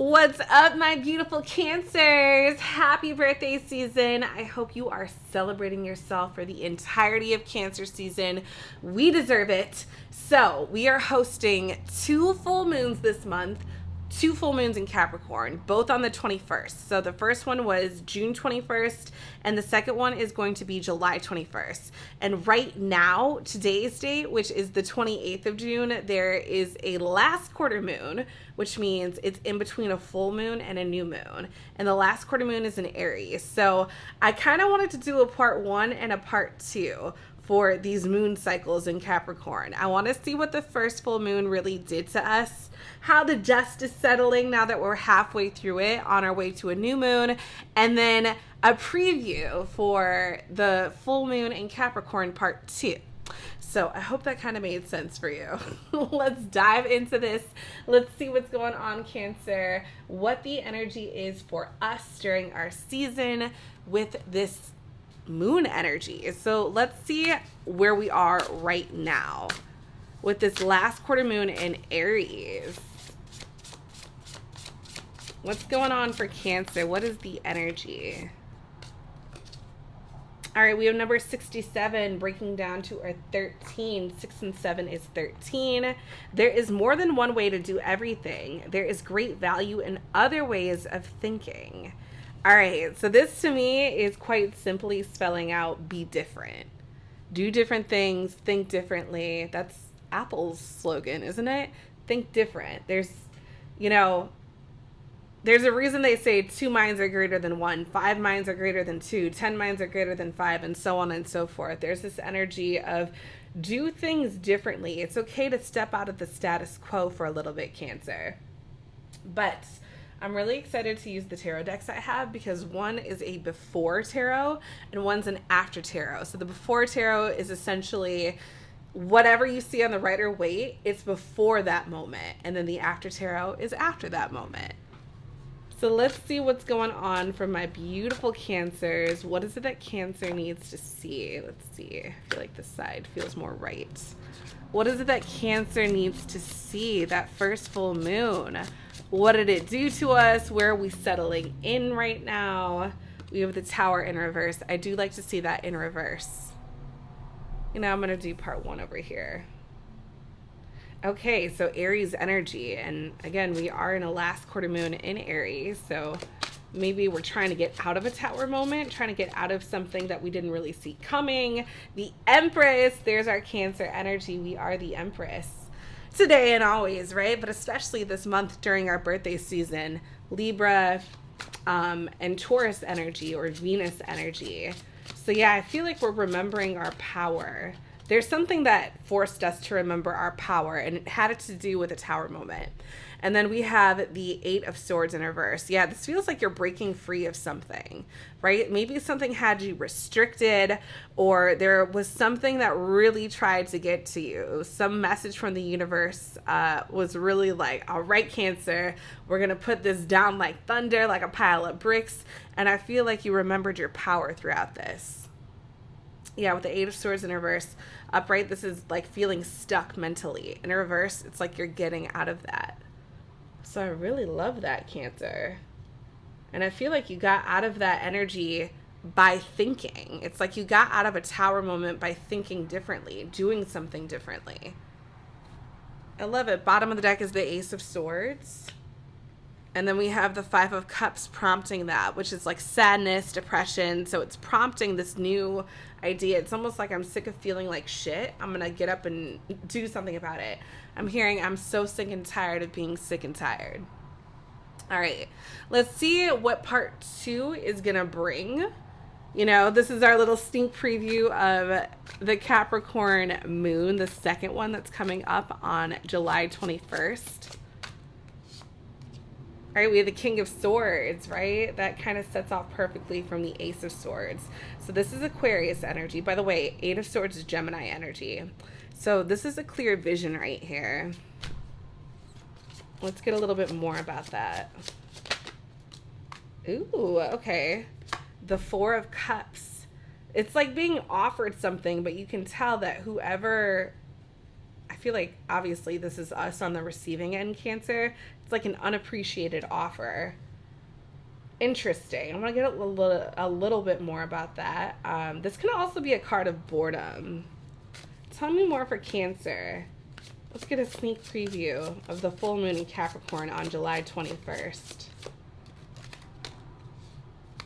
What's up, my beautiful Cancers? Happy birthday season. I hope you are celebrating yourself for the entirety of Cancer season. We deserve it. So, we are hosting 2 full moons this month. 2 full moons in Capricorn, both on the 21st. So the first one was June 21st, and the second one is going to be July 21st. And right now, today's date, which is the 28th of June, there is a last quarter moon, which means it's in between a full moon and a new moon. And the last quarter moon is in Aries. So I kind of wanted to do a part 1 and a part 2 for these moon cycles in Capricorn. I want to see what the first full moon really did to us, how the dust is settling now that we're halfway through it on our way to a new moon, and then a preview for the full moon in Capricorn part 2. So I hope that kind of made sense for you. Let's dive into this. Let's see what's going on, Cancer, what the energy is for us during our season with this moon energy. So let's see where we are right now with this last quarter moon in Aries. What's going on for Cancer? What is the energy? All right, we have number 67 breaking down to our 13. 6 and 7 is 13. There is more than one way to do everything. There is great value in other ways of thinking. All right, so this to me is quite simply spelling out be different. Do different things, think differently. That's Apple's slogan, isn't it? Think different. There's a reason they say 2 minds are greater than 1, 5 minds are greater than 2, 10 minds are greater than 5, and so on and so forth. There's this energy of do things differently. It's okay to step out of the status quo for a little bit, Cancer. But I'm really excited to use the tarot decks I have because one is a before tarot and one's an after tarot. So the before tarot is essentially whatever you see on the Rider Waite, it's before that moment. And then the after tarot is after that moment. So let's see what's going on for my beautiful Cancers. What is it that Cancer needs to see? Let's see. I feel like this side feels more right. What is it that Cancer needs to see? That first full moon. What did it do to us? Where are we settling in right now? We have the Tower in reverse. I do like to see that in reverse. I'm going to do part 1 over here. Okay, so Aries energy. And again, we are in a last quarter moon in Aries. So maybe we're trying to get out of a Tower moment, trying to get out of something that we didn't really see coming. The Empress, there's our Cancer energy. We are the Empress. Today and always, right? But especially this month during our birthday season, Libra and Taurus energy or Venus energy. So yeah, I feel like we're remembering our power. There's something that forced us to remember our power, and it had to do with a Tower moment. And then we have the 8 of Swords in reverse. Yeah, this feels like you're breaking free of something, right? Maybe something had you restricted, or there was something that really tried to get to you. Some message from the universe was really like, all right, Cancer, we're going to put this down like thunder, like a pile of bricks. And I feel like you remembered your power throughout this. Yeah, with the 8 of Swords in reverse. Upright, this is like feeling stuck mentally. In reverse, it's like you're getting out of that. So I really love that, Cancer. And I feel like you got out of that energy by thinking. It's like you got out of a Tower moment by thinking differently, doing something differently. I love it. Bottom of the deck is the Ace of Swords. And then we have the 5 of Cups prompting that, which is like sadness, depression. So it's prompting this new idea. It's almost like I'm sick of feeling like shit. I'm going to get up and do something about it. I'm hearing I'm so sick and tired of being sick and tired. All right, let's see what part 2 is going to bring. This is our little sneak preview of the Capricorn moon, the second one that's coming up on July 21st. All right, we have the King of Swords, right? That kind of sets off perfectly from the Ace of Swords. So this is Aquarius energy. By the way, 8 of Swords is Gemini energy. So this is a clear vision right here. Let's get a little bit more about that. Ooh, okay. The 4 of Cups. It's like being offered something, but you can tell that whoever... I feel like obviously this is us on the receiving end, Cancer. It's like an unappreciated offer. Interesting. I'm going to get a little bit more about that. This can also be a card of boredom. Tell me more for Cancer. Let's get a sneak preview of the full moon in Capricorn on July 21st.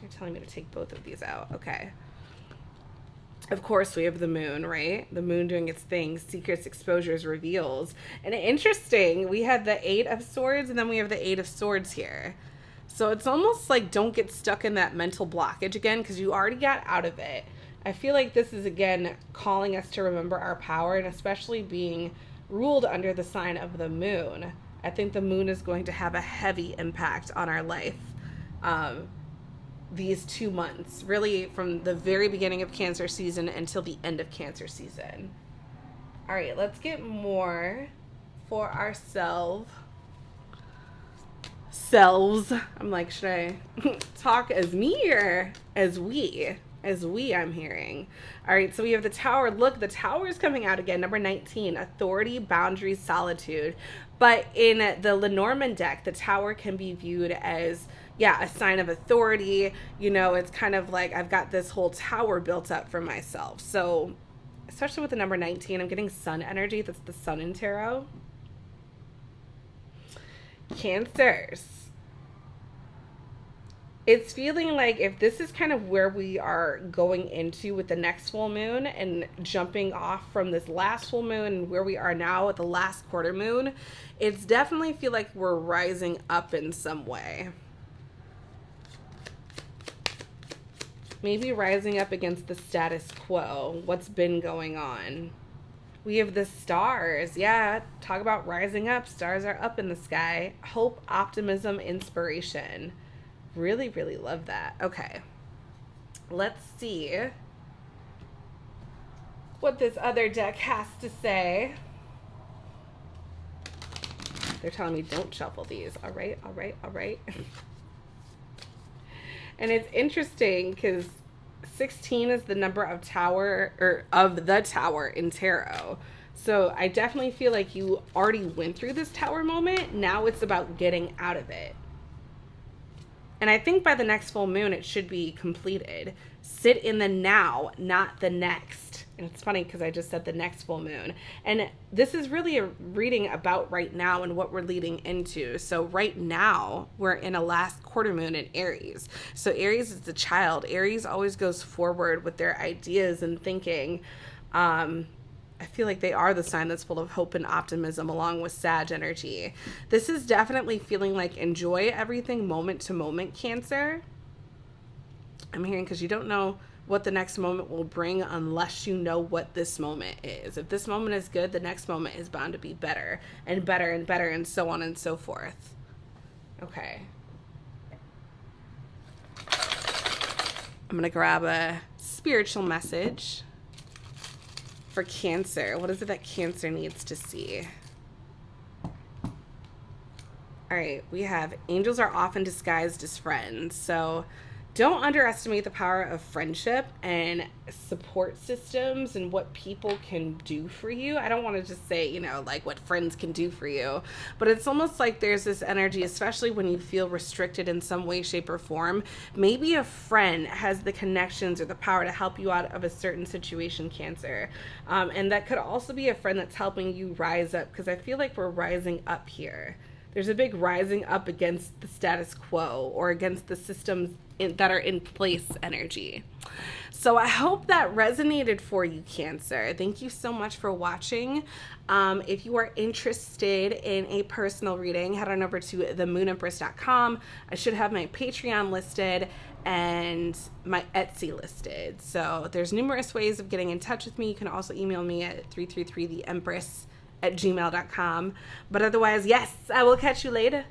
You're telling me to take both of these out. Okay. Of course, we have the moon, right? The moon doing its thing, secrets, exposures, reveals. And interesting, we had the 8 of Swords, and then we have the 8 of Swords here. So it's almost like don't get stuck in that mental blockage again, because you already got out of it. I feel like this is, again, calling us to remember our power, and especially being ruled under the sign of the moon. I think the moon is going to have a heavy impact on our life these 2 months, really from the very beginning of Cancer season until the end of Cancer season. All right, let's get more for ourselves. I'm like, should I talk as me or as we? As we, I'm hearing. All right, so we have the Tower. Look, the Tower is coming out again. Number 19, authority, boundaries, solitude. But in the Lenormand deck, the Tower can be viewed as, yeah, a sign of authority. You know, it's kind of like I've got this whole tower built up for myself. So, especially with the number 19, I'm getting sun energy. That's the sun in tarot. Cancers. It's feeling like if this is kind of where we are going into with the next full moon and jumping off from this last full moon and where we are now at the last quarter moon, it's definitely feel like we're rising up in some way. Maybe rising up against the status quo, what's been going on. We have the stars. Yeah, talk about rising up. Stars are up in the sky. Hope, optimism, inspiration. Really, really love that. Okay. Let's see what this other deck has to say. They're telling me don't shuffle these. All right, all right, all right. And it's interesting because 16 is the number of tower, or of the Tower in tarot. So I definitely feel like you already went through this Tower moment. Now it's about getting out of it. And I think by the next full moon, it should be completed. Sit in the now, not the next. And it's funny because I just said the next full moon. And this is really a reading about right now and what we're leading into. So right now, we're in a last quarter moon in Aries. So Aries is the child. Aries always goes forward with their ideas and thinking. I feel like they are the sign that's full of hope and optimism along with Sag energy. This is definitely feeling like enjoy everything moment to moment, Cancer. I'm hearing because you don't know what the next moment will bring unless you know what this moment is. If this moment is good, the next moment is bound to be better and better and better and so on and so forth. Okay. I'm going to grab a spiritual message for Cancer. What is it that Cancer needs to see? All right, we have angels are often disguised as friends. So don't underestimate the power of friendship and support systems and what people can do for you. I don't want to just say, you know, like what friends can do for you, but it's almost like there's this energy, especially when you feel restricted in some way, shape, or form. Maybe a friend has the connections or the power to help you out of a certain situation, Cancer. And that could also be a friend that's helping you rise up, because I feel like we're rising up here. There's a big rising up against the status quo or against the systems that are in place energy. So I hope that resonated for you, Cancer. Thank you so much for watching. If you are interested in a personal reading, head on over to themoonempress.com. I should have my Patreon listed and my Etsy listed. So there's numerous ways of getting in touch with me. You can also email me at 333theempress@gmail.com. But otherwise, yes, I will catch you later.